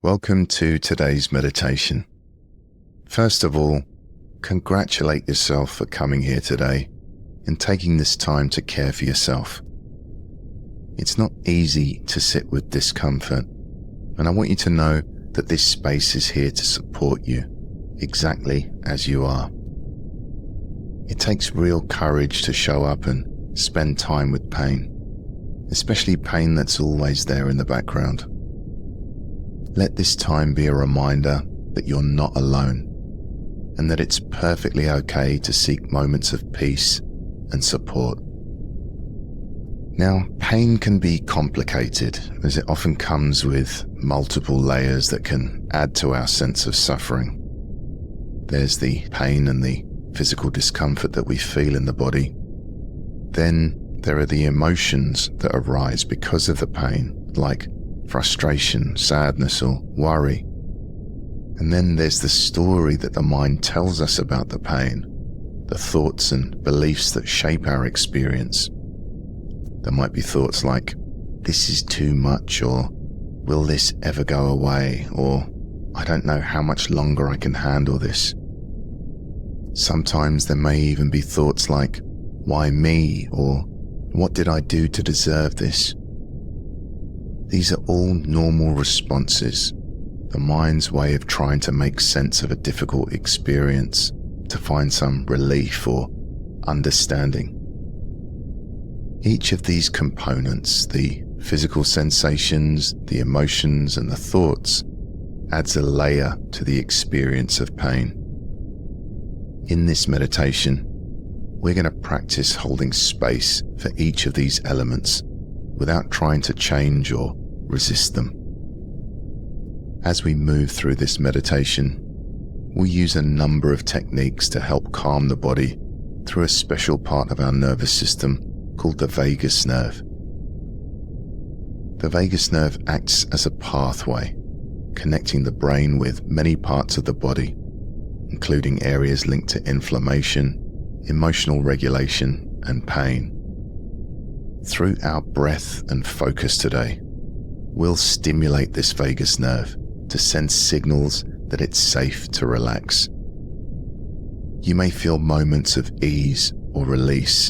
Welcome to today's meditation. First of all, congratulate yourself for coming here today and taking this time to care for yourself. It's not easy to sit with discomfort, and I want you to know that this space is here to support you exactly as you are. It takes real courage to show up and spend time with pain, especially pain that's always there in the background. Let this time be a reminder that you're not alone and that it's perfectly okay to seek moments of peace and support. Now, pain can be complicated as it often comes with multiple layers that can add to our sense of suffering. There's the pain and the physical discomfort that we feel in the body. Then there are the emotions that arise because of the pain, like frustration, sadness, or worry. And then there's the story that the mind tells us about the pain, the thoughts and beliefs that shape our experience. There might be thoughts like, this is too much, or will this ever go away, or I don't know how much longer I can handle this. Sometimes there may even be thoughts like, why me, or what did I do to deserve this? These are all normal responses, the mind's way of trying to make sense of a difficult experience, to find some relief or understanding. Each of these components, the physical sensations, the emotions, and the thoughts, adds a layer to the experience of pain. In this meditation, we're going to practice holding space for each of these elements without trying to change or resist them. As we move through this meditation, we'll use a number of techniques to help calm the body through a special part of our nervous system called the vagus nerve. The vagus nerve acts as a pathway, connecting the brain with many parts of the body, including areas linked to inflammation, emotional regulation, and pain. Through our breath and focus today, we'll stimulate this vagus nerve to send signals that it's safe to relax. You may feel moments of ease or release,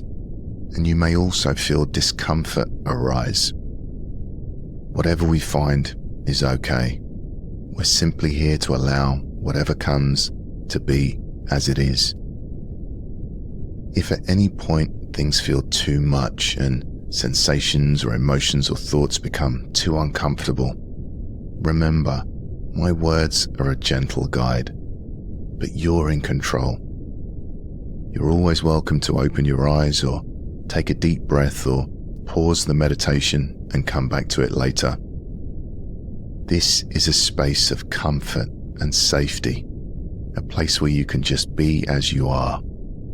and you may also feel discomfort arise. Whatever we find is okay. We're simply here to allow whatever comes to be as it is. If at any point things feel too much and sensations or emotions or thoughts become too uncomfortable, remember, my words are a gentle guide, but you're in control. You're always welcome to open your eyes or take a deep breath or pause the meditation and come back to it later. This is a space of comfort and safety, a place where you can just be as you are,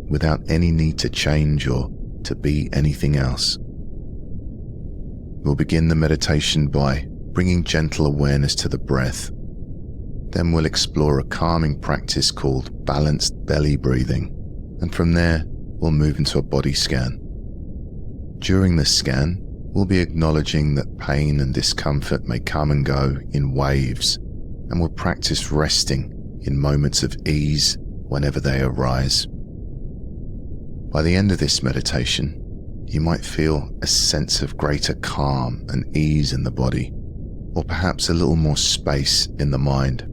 without any need to change or to be anything else. We'll begin the meditation by bringing gentle awareness to the breath. Then we'll explore a calming practice called balanced belly breathing, and from there we'll move into a body scan. During the scan, we'll be acknowledging that pain and discomfort may come and go in waves, and we'll practice resting in moments of ease whenever they arise. By the end of this meditation, you might feel a sense of greater calm and ease in the body, or perhaps a little more space in the mind.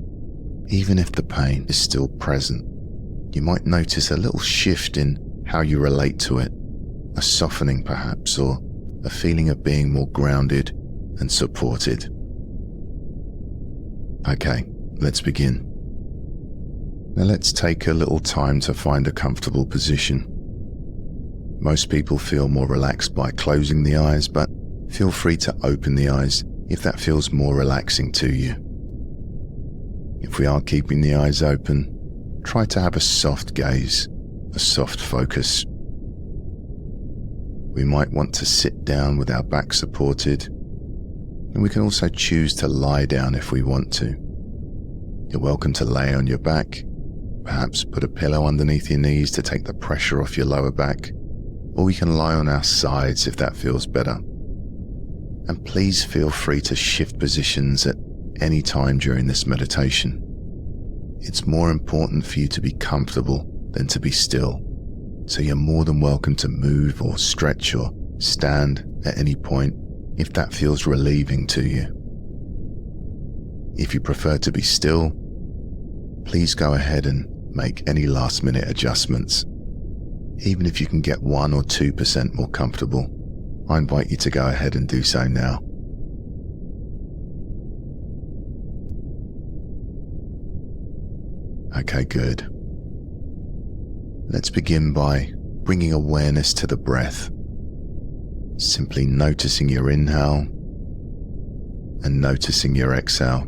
Even if the pain is still present, you might notice a little shift in how you relate to it, a softening perhaps, or a feeling of being more grounded and supported. Okay, let's begin. Now let's take a little time to find a comfortable position. Most people feel more relaxed by closing the eyes, but feel free to open the eyes if that feels more relaxing to you. If we are keeping the eyes open, try to have a soft gaze, a soft focus. We might want to sit down with our back supported, and we can also choose to lie down if we want to. You're welcome to lay on your back, perhaps put a pillow underneath your knees to take the pressure off your lower back, or we can lie on our sides if that feels better. And please feel free to shift positions at any time during this meditation. It's more important for you to be comfortable than to be still, so you're more than welcome to move or stretch or stand at any point if that feels relieving to you. If you prefer to be still, please go ahead and make any last-minute adjustments. Even if you can get 1 or 2% more comfortable, I invite you to go ahead and do so now. Okay, good. Let's begin by bringing awareness to the breath, simply noticing your inhale and noticing your exhale.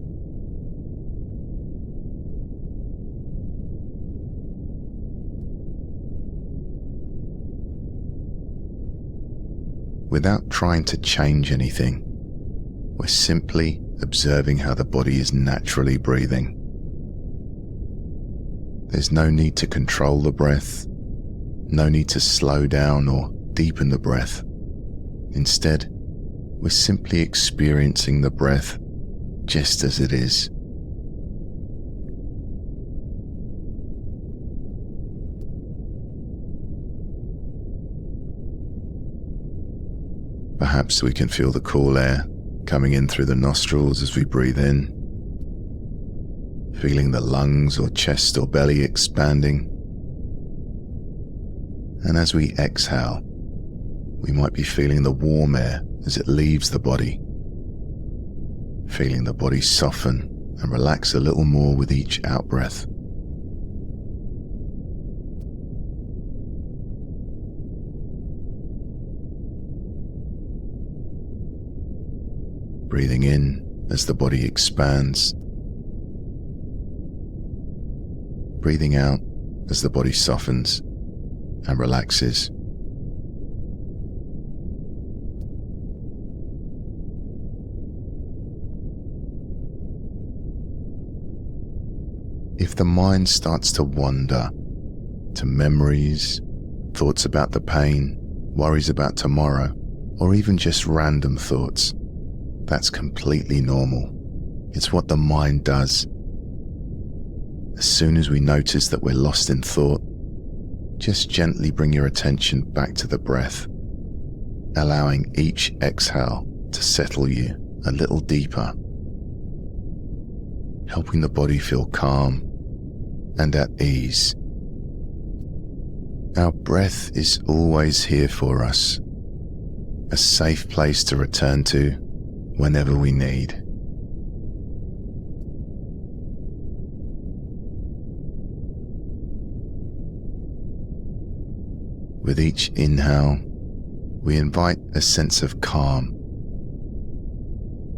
Without trying to change anything, we're simply observing how the body is naturally breathing. There's no need to control the breath, no need to slow down or deepen the breath. Instead, we're simply experiencing the breath just as it is. Perhaps we can feel the cool air coming in through the nostrils as we breathe in, feeling the lungs or chest or belly expanding. And as we exhale, we might be feeling the warm air as it leaves the body, feeling the body soften and relax a little more with each out-breath. Breathing in as the body expands, breathing out as the body softens and relaxes. If the mind starts to wander to memories, thoughts about the pain, worries about tomorrow, or even just random thoughts, that's completely normal. It's what the mind does. As soon as we notice that we're lost in thought, just gently bring your attention back to the breath, allowing each exhale to settle you a little deeper, helping the body feel calm and at ease. Our breath is always here for us, a safe place to return to whenever we need. With each inhale, we invite a sense of calm,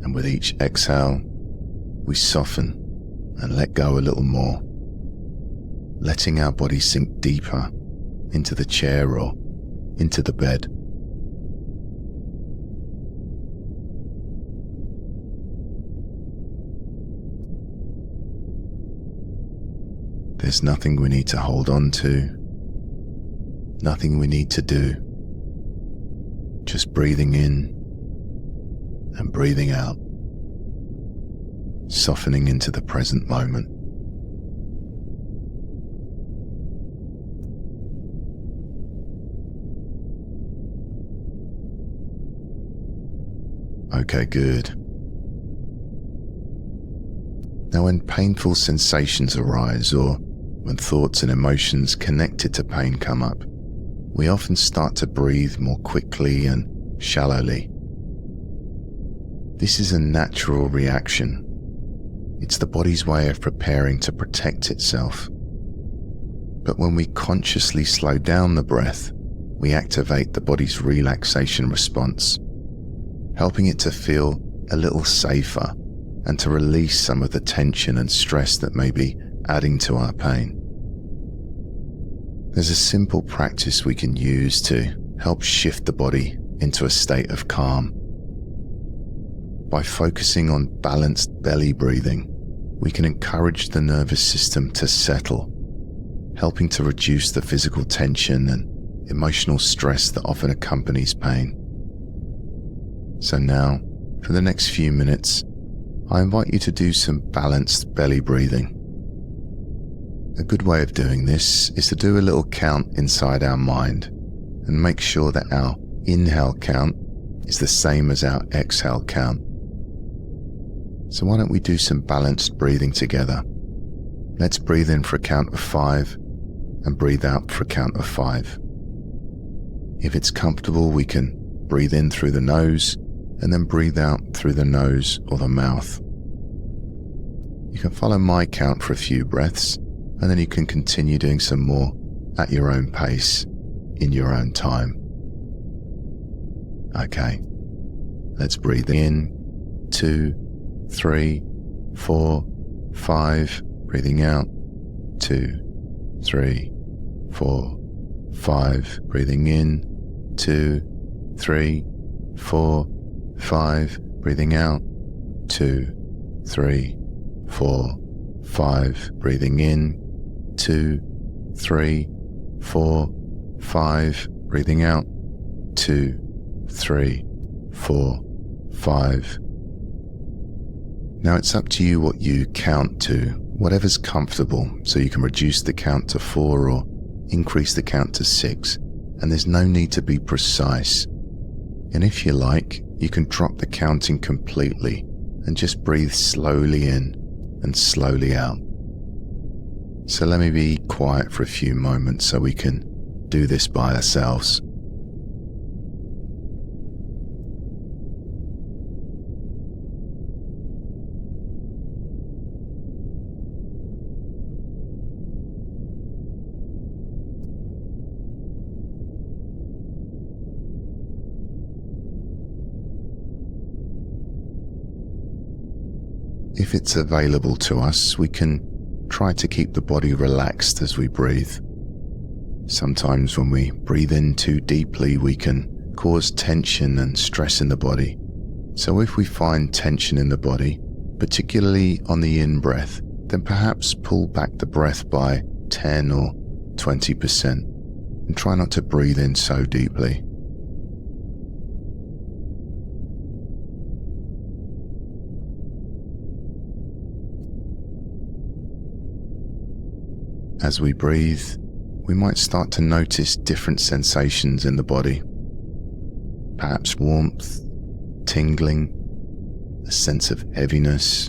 and with each exhale, we soften and let go a little more, letting our body sink deeper into the chair or into the bed. There's nothing we need to hold on to, nothing we need to do, just breathing in and breathing out, softening into the present moment. Okay, good. Now, when painful sensations arise or when thoughts and emotions connected to pain come up, we often start to breathe more quickly and shallowly. This is a natural reaction. It's the body's way of preparing to protect itself. But when we consciously slow down the breath, we activate the body's relaxation response, helping it to feel a little safer and to release some of the tension and stress that may be adding to our pain. There's a simple practice we can use to help shift the body into a state of calm. By focusing on balanced belly breathing, we can encourage the nervous system to settle, helping to reduce the physical tension and emotional stress that often accompanies pain. So now, for the next few minutes, I invite you to do some balanced belly breathing. A good way of doing this is to do a little count inside our mind and make sure that our inhale count is the same as our exhale count. So why don't we do some balanced breathing together? Let's breathe in for a count of 5 and breathe out for a count of 5. If it's comfortable, we can breathe in through the nose and then breathe out through the nose or the mouth. You can follow my count for a few breaths, and then you can continue doing some more at your own pace, in your own time. Okay, let's breathe in, 2, 3, 4, 5, breathing out, 2, 3, 4, 5, breathing in, 2, 3, 4, 5, breathing out, 2, 3, 4, 5, breathing in, 2, 3, 4, 5, breathing out, 2, 3, 4, 5. Now it's up to you what you count to, whatever's comfortable, so you can reduce the count to 4 or increase the count to 6, and there's no need to be precise. And if you like, you can drop the counting completely and just breathe slowly in and slowly out. So let me be quiet for a few moments so we can do this by ourselves. If it's available to us, we can try to keep the body relaxed as we breathe. Sometimes when we breathe in too deeply, we can cause tension and stress in the body. So if we find tension in the body, particularly on the in-breath, then perhaps pull back the breath by 10 or 20% and try not to breathe in so deeply. As we breathe, we might start to notice different sensations in the body. Perhaps warmth, tingling, a sense of heaviness,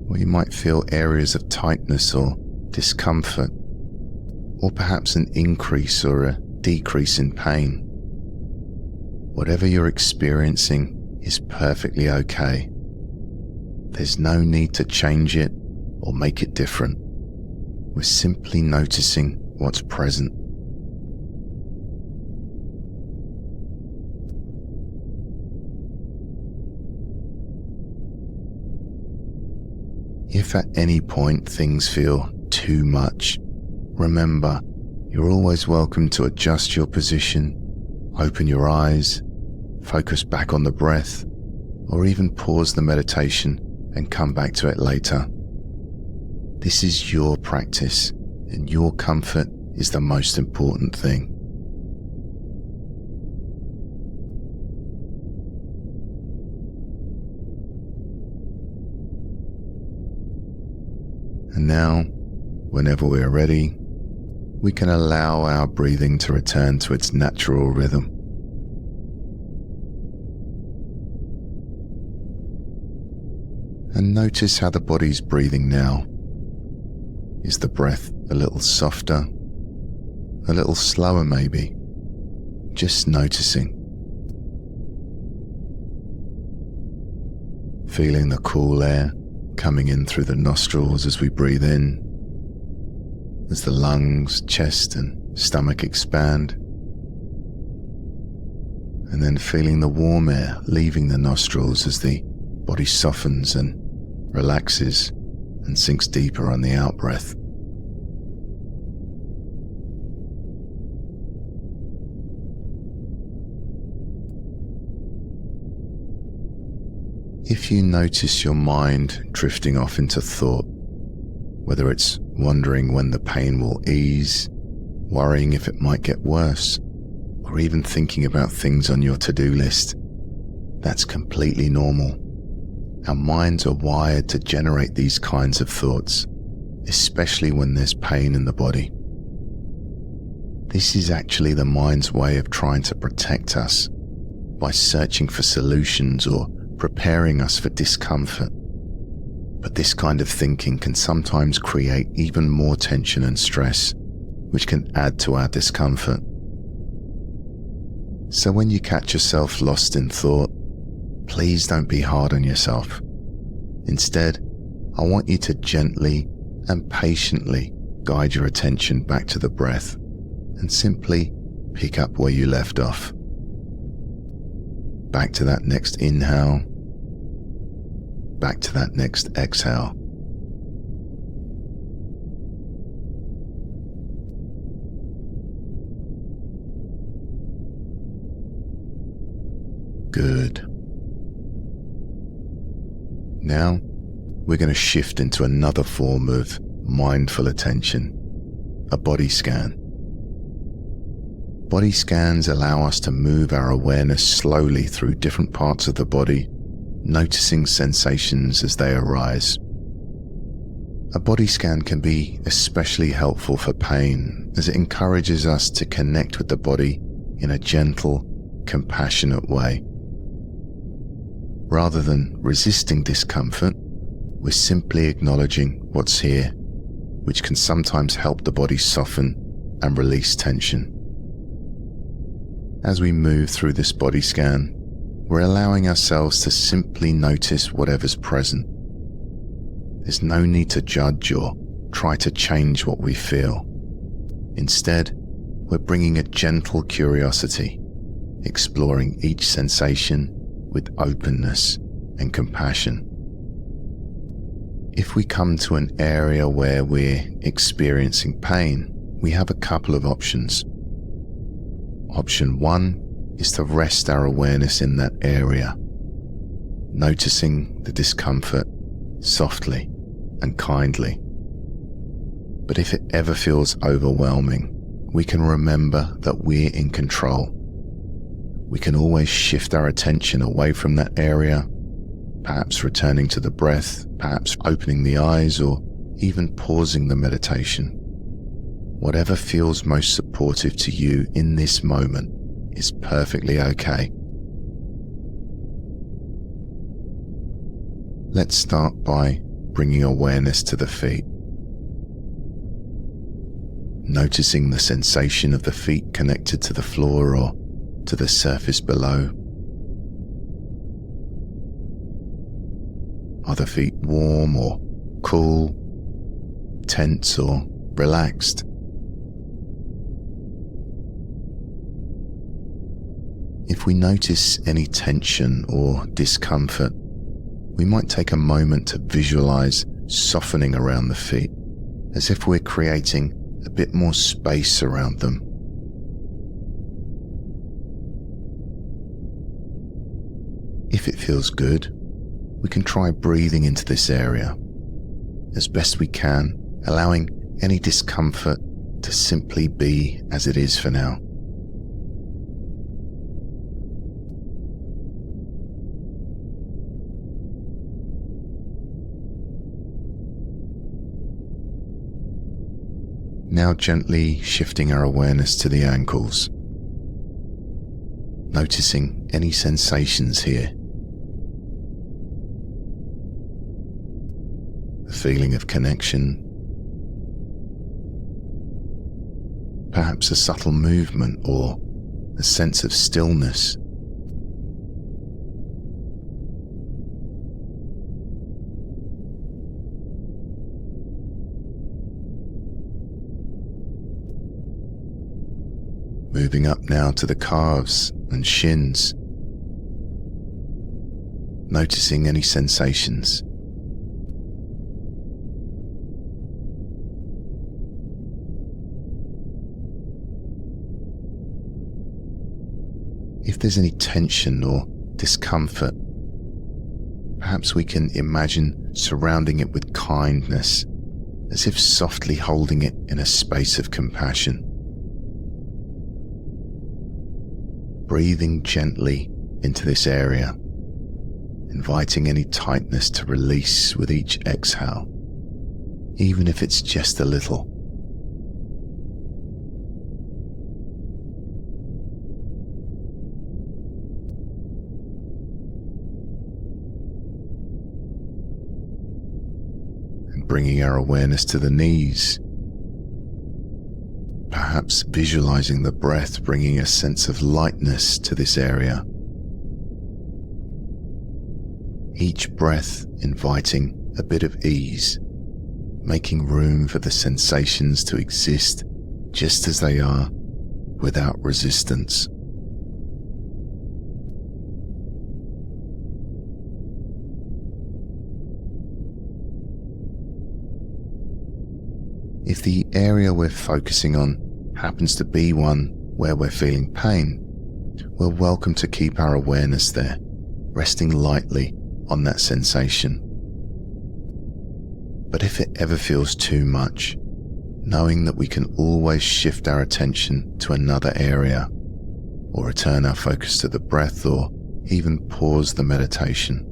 or you might feel areas of tightness or discomfort, or perhaps an increase or a decrease in pain. Whatever you're experiencing is perfectly okay. There's no need to change it or make it different. We're simply noticing what's present. If at any point things feel too much, remember, you're always welcome to adjust your position, open your eyes, focus back on the breath, or even pause the meditation and come back to it later. This is your practice, and your comfort is the most important thing. And now, whenever we're ready, we can allow our breathing to return to its natural rhythm. And notice how the body's breathing now. Is the breath a little softer, a little slower maybe? Just noticing. Feeling the cool air coming in through the nostrils as we breathe in, as the lungs, chest and stomach expand, and then feeling the warm air leaving the nostrils as the body softens and relaxes and sinks deeper on the out-breath. If you notice your mind drifting off into thought, whether it's wondering when the pain will ease, worrying if it might get worse, or even thinking about things on your to-do list, that's completely normal. Our minds are wired to generate these kinds of thoughts, especially when there's pain in the body. This is actually the mind's way of trying to protect us by searching for solutions or preparing us for discomfort. But this kind of thinking can sometimes create even more tension and stress, which can add to our discomfort. So when you catch yourself lost in thought, please don't be hard on yourself. Instead, I want you to gently and patiently guide your attention back to the breath and simply pick up where you left off. Back to that next inhale, back to that next exhale. Good. Now, we're going to shift into another form of mindful attention, a body scan. Body scans allow us to move our awareness slowly through different parts of the body, noticing sensations as they arise. A body scan can be especially helpful for pain, as it encourages us to connect with the body in a gentle, compassionate way. Rather than resisting discomfort, we're simply acknowledging what's here, which can sometimes help the body soften and release tension. As we move through this body scan, we're allowing ourselves to simply notice whatever's present. There's no need to judge or try to change what we feel. Instead, we're bringing a gentle curiosity, exploring each sensation with openness and compassion. If we come to an area where we're experiencing pain, we have a couple of options. Option 1 is to rest our awareness in that area, noticing the discomfort softly and kindly. But if it ever feels overwhelming, we can remember that we're in control. We can always shift our attention away from that area, perhaps returning to the breath, perhaps opening the eyes, or even pausing the meditation. Whatever feels most supportive to you in this moment is perfectly okay. Let's start by bringing awareness to the feet. Noticing the sensation of the feet connected to the floor or to the surface below. Are the feet warm or cool, tense or relaxed? If we notice any tension or discomfort, we might take a moment to visualize softening around the feet, as if we're creating a bit more space around them. If it feels good, we can try breathing into this area as best we can, allowing any discomfort to simply be as it is for now. Now gently shifting our awareness to the ankles, noticing any sensations here. The feeling of connection, perhaps a subtle movement or a sense of stillness. Moving up now to the calves and shins, noticing any sensations. If there's any tension or discomfort, perhaps we can imagine surrounding it with kindness, as if softly holding it in a space of compassion. Breathing gently into this area inviting any tightness to release with each exhale, even if it's just a little. And bringing our awareness to the knees, perhaps visualizing the breath bringing a sense of lightness to this area. Each breath inviting a bit of ease, making room for the sensations to exist just as they are, without resistance. If the area we're focusing on happens to be one where we're feeling pain, we're welcome to keep our awareness there, resting lightly on that sensation. But if it ever feels too much, knowing that we can always shift our attention to another area, or return our focus to the breath, or even pause the meditation.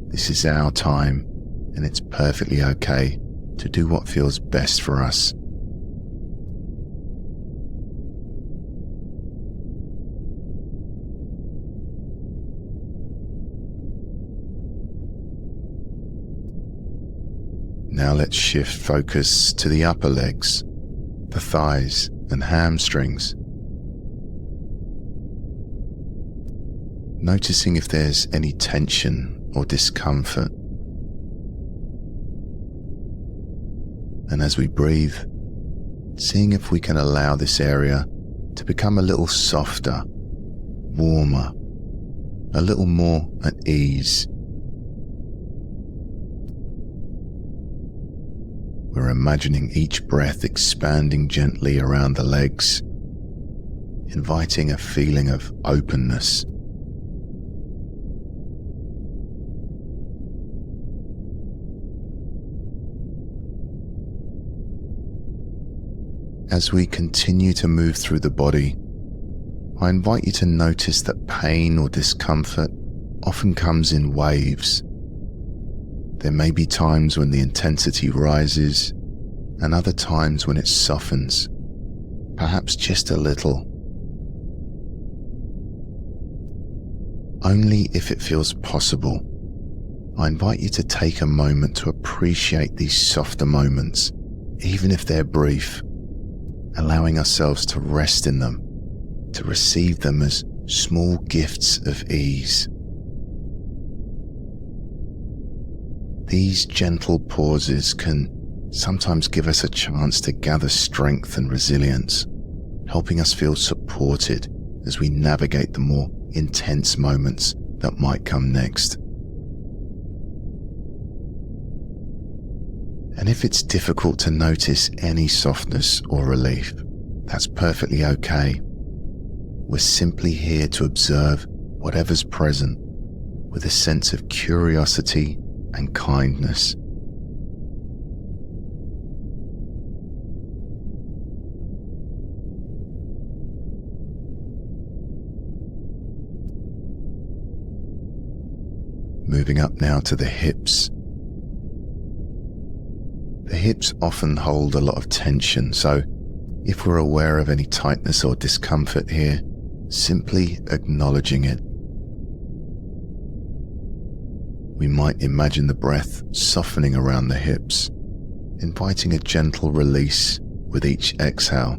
This is our time, and it's perfectly okay to do what feels best for us. Now let's shift focus to the upper legs, the thighs and hamstrings. Noticing if there's any tension or discomfort. And as we breathe, seeing if we can allow this area to become a little softer, warmer, a little more at ease. We're imagining each breath expanding gently around the legs, inviting a feeling of openness. As we continue to move through the body, I invite you to notice that pain or discomfort often comes in waves. There may be times when the intensity rises, and other times when it softens, perhaps just a little. Only if it feels possible, I invite you to take a moment to appreciate these softer moments, even if they're brief, allowing ourselves to rest in them, to receive them as small gifts of ease. These gentle pauses can sometimes give us a chance to gather strength and resilience, helping us feel supported as we navigate the more intense moments that might come next. And if it's difficult to notice any softness or relief, that's perfectly okay. We're simply here to observe whatever's present with a sense of curiosity and kindness. Moving up now to the hips. The hips often hold a lot of tension, so if we're aware of any tightness or discomfort here, simply acknowledging it. We might imagine the breath softening around the hips, inviting a gentle release with each exhale.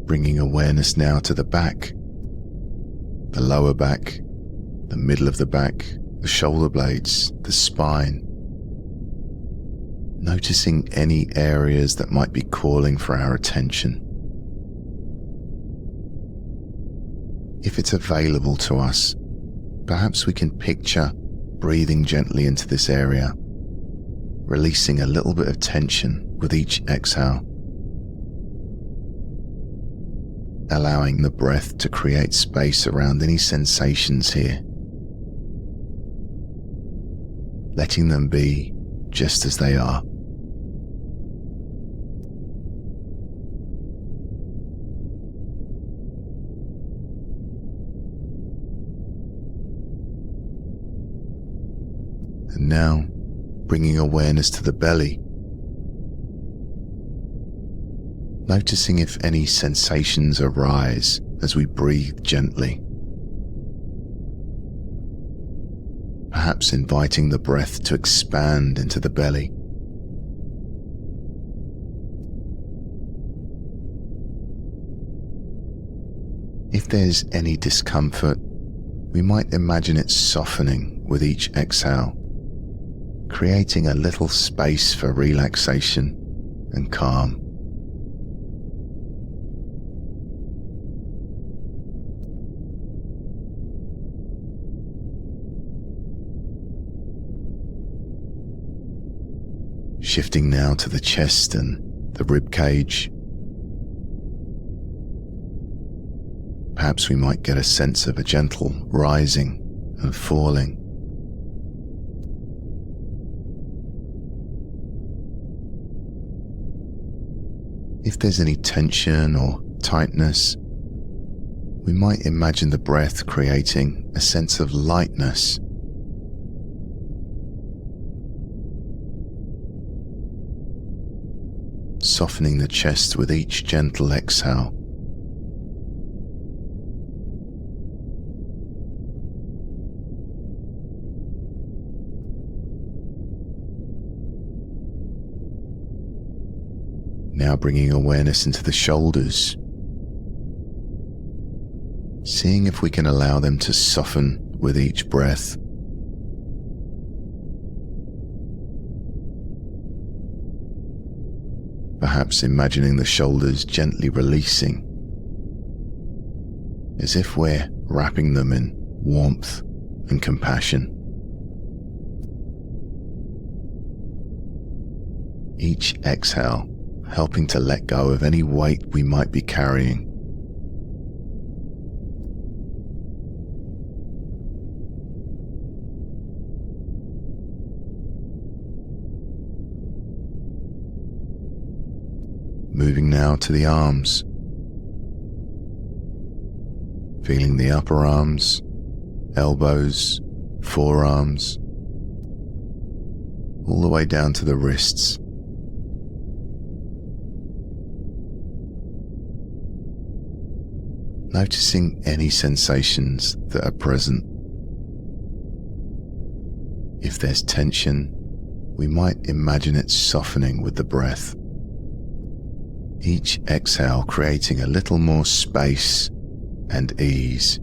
Bringing awareness now to the back, the lower back, the middle of the back, the shoulder blades, the spine. Noticing any areas that might be calling for our attention. If it's available to us, perhaps we can picture breathing gently into this area, releasing a little bit of tension with each exhale. Allowing the breath to create space around any sensations here. Letting them be just as they are. And now, bringing awareness to the belly, noticing if any sensations arise as we breathe gently. Perhaps inviting the breath to expand into the belly. If there's any discomfort, we might imagine it softening with each exhale, creating a little space for relaxation and calm. Shifting now to the chest and the rib cage. Perhaps we might get a sense of a gentle rising and falling. If there's any tension or tightness, we might imagine the breath creating a sense of lightness. Softening the chest with each gentle exhale. Now bringing awareness into the shoulders, seeing if we can allow them to soften with each breath. Perhaps imagining the shoulders gently releasing, as if we're wrapping them in warmth and compassion. Each exhale helping to let go of any weight we might be carrying. Moving now to the arms, feeling the upper arms, elbows, forearms, all the way down to the wrists. Noticing any sensations that are present. If there's tension, we might imagine it softening with the breath. Each exhale creating a little more space and ease.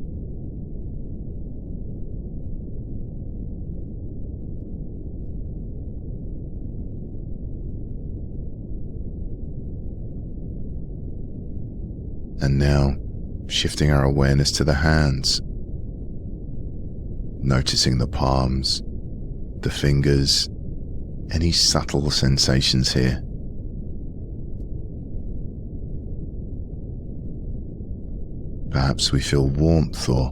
And now, shifting our awareness to the hands, noticing the palms, the fingers, any subtle sensations here. Perhaps we feel warmth or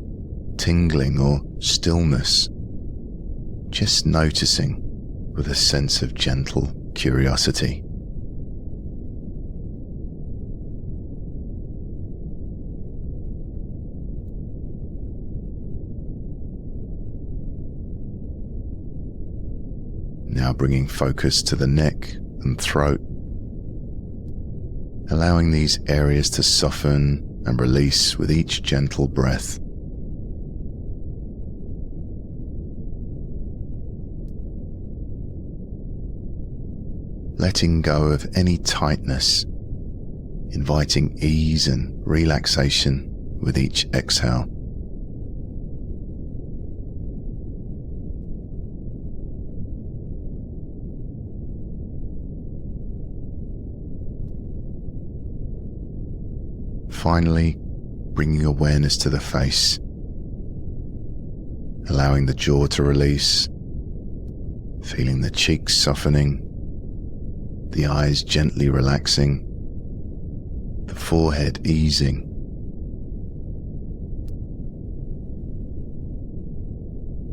tingling or stillness, just noticing with a sense of gentle curiosity. Now bringing focus to the neck and throat, allowing these areas to soften and release with each gentle breath. Letting go of any tightness, inviting ease and relaxation with each exhale. Finally, bringing awareness to the face, allowing the jaw to release, feeling the cheeks softening, the eyes gently relaxing, the forehead easing.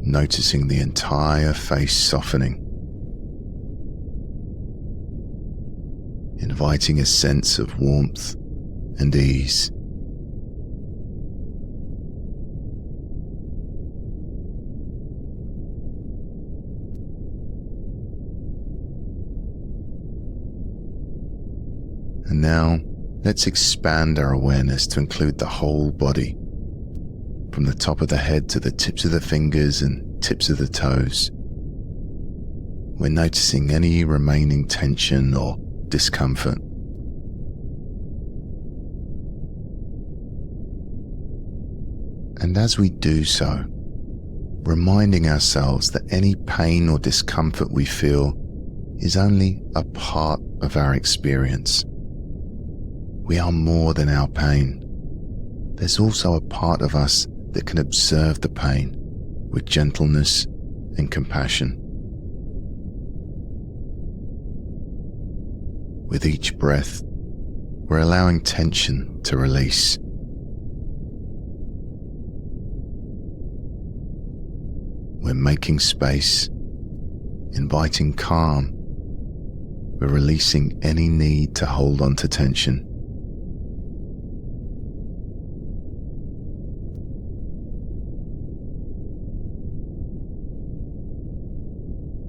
Noticing the entire face softening. inviting a sense of warmth and ease. And now, let's expand our awareness to include the whole body, from the top of the head to the tips of the fingers and tips of the toes. We're noticing any remaining tension or discomfort. And as we do so, reminding ourselves that any pain or discomfort we feel is only a part of our experience. We are more than our pain. There's also a part of us that can observe the pain with gentleness and compassion. With each breath, we're allowing tension to release. We're making space, inviting calm. We're releasing any need to hold on to tension.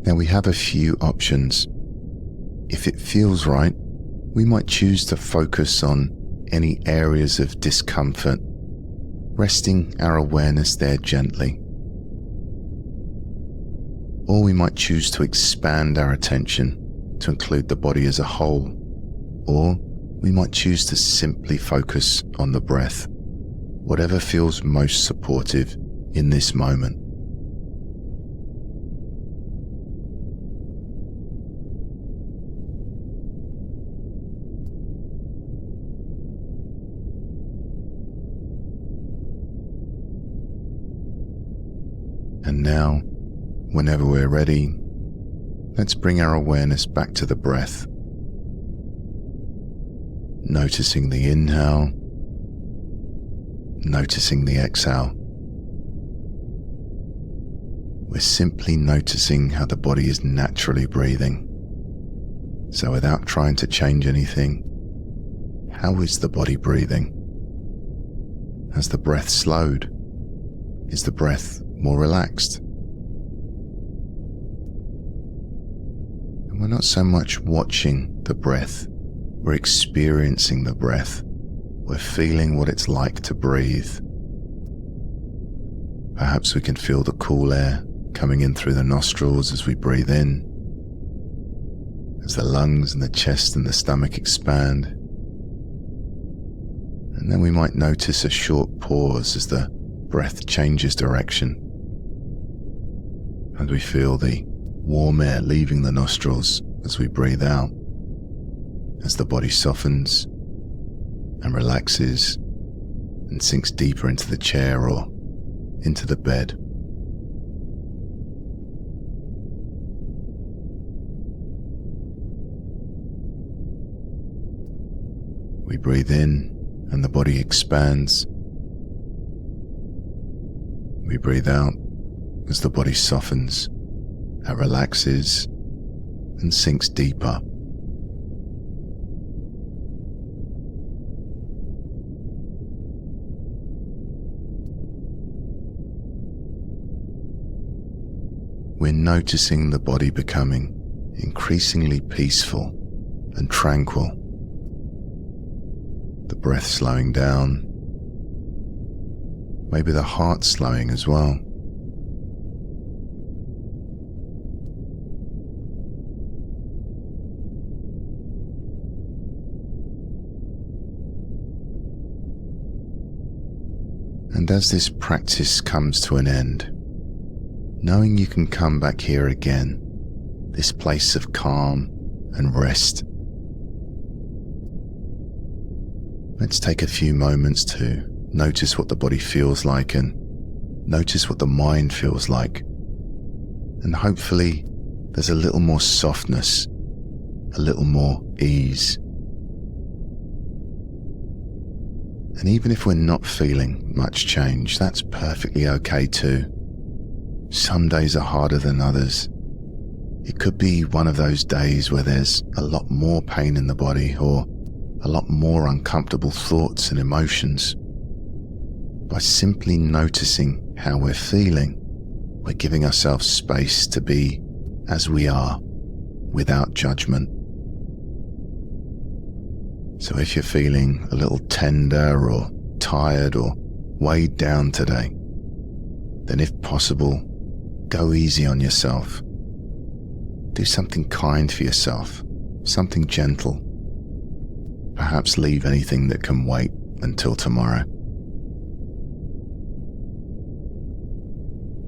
Now we have a few options. If it feels right, we might choose to focus on any areas of discomfort, resting our awareness there gently. Or we might choose to expand our attention to include the body as a whole. Or we might choose to simply focus on the breath, whatever feels most supportive in this moment. And now, whenever we're ready, let's bring our awareness back to the breath. Noticing the inhale, noticing the exhale. We're simply noticing how the body is naturally breathing. So without trying to change anything, how is the body breathing? Has the breath slowed? Is the breath more relaxed? And we're not so much watching the breath, we're experiencing the breath. We're feeling what it's like to breathe. Perhaps we can feel the cool air coming in through the nostrils as we breathe in, as the lungs and the chest and the stomach expand. And then we might notice a short pause as the breath changes direction, and we feel the warm air leaving the nostrils as we breathe out, as the body softens and relaxes and sinks deeper into the chair or into the bed. We breathe in and the body expands. We breathe out as the body softens and relaxes and sinks deeper. We're noticing the body becoming increasingly peaceful and tranquil. The breath slowing down, maybe the heart slowing as well. And as this practice comes to an end, knowing you can come back here again, this place of calm and rest, let's take a few moments to notice what the body feels like and notice what the mind feels like. And hopefully there's a little more softness, a little more ease. And even if we're not feeling much change, that's perfectly okay too. Some days are harder than others. It could be one of those days where there's a lot more pain in the body or a lot more uncomfortable thoughts and emotions. By simply noticing how we're feeling, we're giving ourselves space to be as we are, without judgment. So if you're feeling a little tender or tired or weighed down today, then if possible, go easy on yourself. Do something kind for yourself, something gentle. Perhaps leave anything that can wait until tomorrow.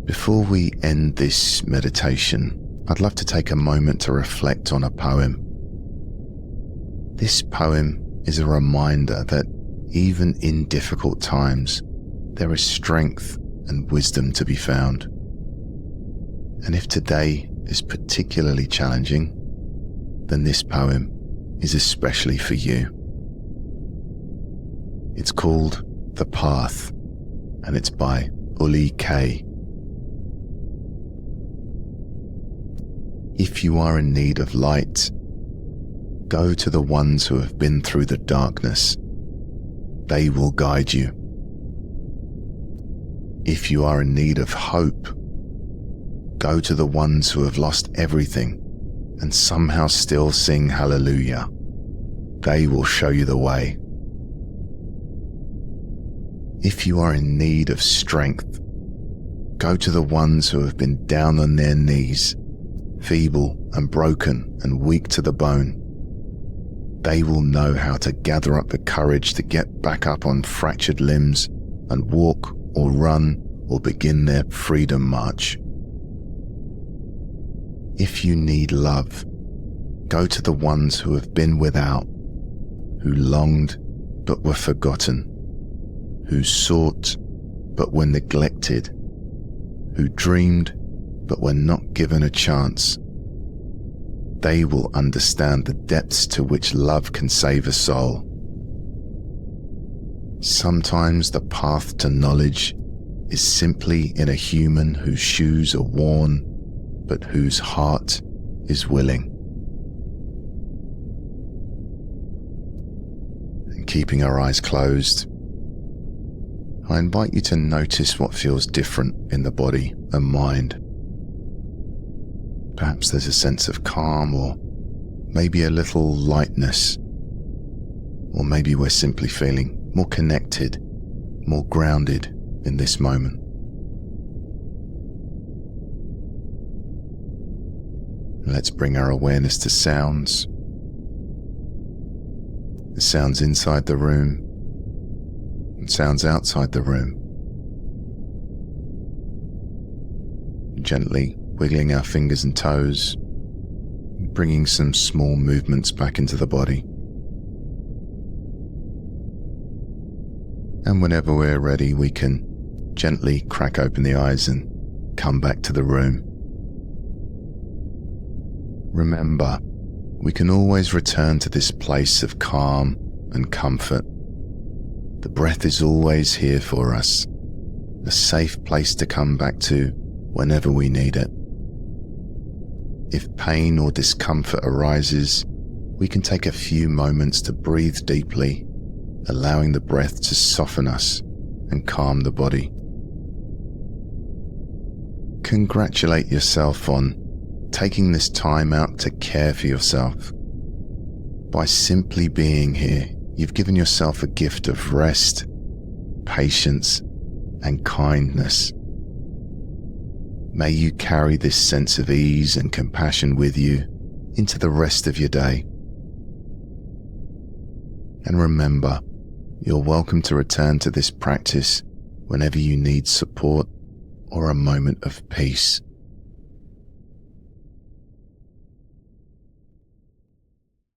Before we end this meditation, I'd love to take a moment to reflect on a poem. This poem is a reminder that even in difficult times, there is strength and wisdom to be found. And if today is particularly challenging, then this poem is especially for you. It's called The Path, and it's by Okereke. If you are in need of light, go to the ones who have been through the darkness. They will guide you. If you are in need of hope, go to the ones who have lost everything and somehow still sing hallelujah. They will show you the way. If you are in need of strength, go to the ones who have been down on their knees, feeble and broken and weak to the bone. They will know how to gather up the courage to get back up on fractured limbs and walk or run or begin their freedom march. If you need love, go to the ones who have been without, who longed but were forgotten, who sought but were neglected, who dreamed but were not given a chance. They will understand the depths to which love can save a soul. Sometimes the path to knowledge is simply in a human whose shoes are worn, but whose heart is willing. And keeping our eyes closed, I invite you to notice what feels different in the body and mind. Perhaps there's a sense of calm, or maybe a little lightness, or maybe we're simply feeling more connected, more grounded in this moment. Let's bring our awareness to sounds. The sounds inside the room and sounds outside the room. Gently wiggling our fingers and toes, bringing some small movements back into the body. And whenever we're ready, we can gently crack open the eyes and come back to the room. Remember, we can always return to this place of calm and comfort. The breath is always here for us, a safe place to come back to whenever we need it. If pain or discomfort arises, we can take a few moments to breathe deeply, allowing the breath to soften us and calm the body. Congratulate yourself on taking this time out to care for yourself. By simply being here, you've given yourself a gift of rest, patience, and kindness. May you carry this sense of ease and compassion with you into the rest of your day. And remember, you're welcome to return to this practice whenever you need support or a moment of peace.